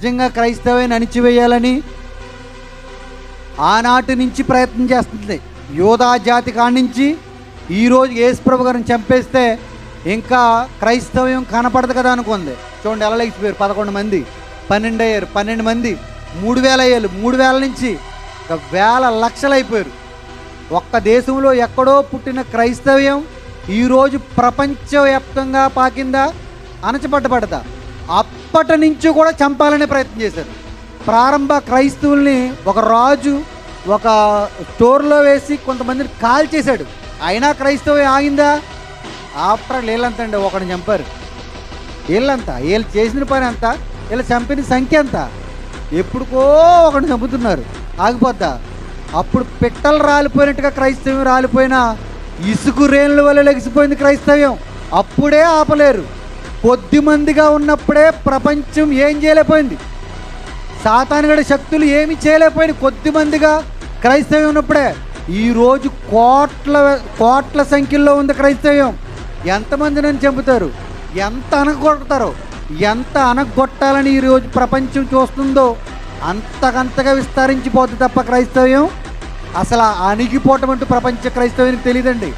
నిజంగా క్రైస్తవాన్ని అణిచివేయాలని ఆనాటి నుంచి ప్రయత్నం చేస్తుంది. యోధా జాతి కాడి నుంచి ఈరోజు యేసుప్రభు గారిని చంపేస్తే ఇంకా క్రైస్తవ్యం కనపడదు కదా అనుకుంది. చూడండి ఎలా లేచిపోయారు, 11 మంది 12 అయ్యారు, 12 మంది 3000 అయ్యారు, 3000 నుంచి ఒక వేల లక్షలు అయిపోయారు. ఒక్క దేశంలో ఎక్కడో పుట్టిన క్రైస్తవ్యం ఈరోజు ప్రపంచవ్యాప్తంగా పాకిందా, అణచబడ్డపడదా? అప్పటి నుంచి కూడా చంపాలనే ప్రయత్నం చేశారు. ప్రారంభ క్రైస్తవుల్ని ఒక రాజు ఒక స్టోర్లో వేసి కొంతమందిని కాల్ చేశాడు, అయినా క్రైస్తవం ఆగిందా? ఆఫ్టర్ వీళ్ళంతా అండి, ఒకడిని చంపారు. వీళ్ళంతా వీళ్ళు చేసిన పని అంతా, వీళ్ళు చంపిన సంఖ్య అంతా. ఎప్పుడుకో ఒకడిని చంపుతున్నారు, ఆగిపోద్దా? అప్పుడు పిట్టలు రాలిపోయినట్టుగా క్రైస్తవ్యం రాలిపోయినా ఇసుకు రేణుల వల్ల లెగిసిపోయింది క్రైస్తవ్యం. అప్పుడే ఆపలేరు. కొద్దిమందిగా ఉన్నప్పుడే ప్రపంచం ఏం చేయలేకపోయింది, సాతానుగడి శక్తులు ఏమి చేయలేకపోయింది. కొద్దిమందిగా క్రైస్తవ్యం ఉన్నప్పుడే ఈరోజు కోట్ల సంఖ్యలో ఉంది క్రైస్తవ్యం. ఎంతమంది నన్ను చంపుతారు, ఎంత అనగొడతారో, ఎంత అనగొట్టాలని ఈరోజు ప్రపంచం చూస్తుందో అంతకంతగా విస్తరించిపోద్ది తప్ప క్రైస్తవ్యం అసలు అణిగిపోవటం అంటూ ప్రపంచ క్రైస్తవానికి తెలియదండి.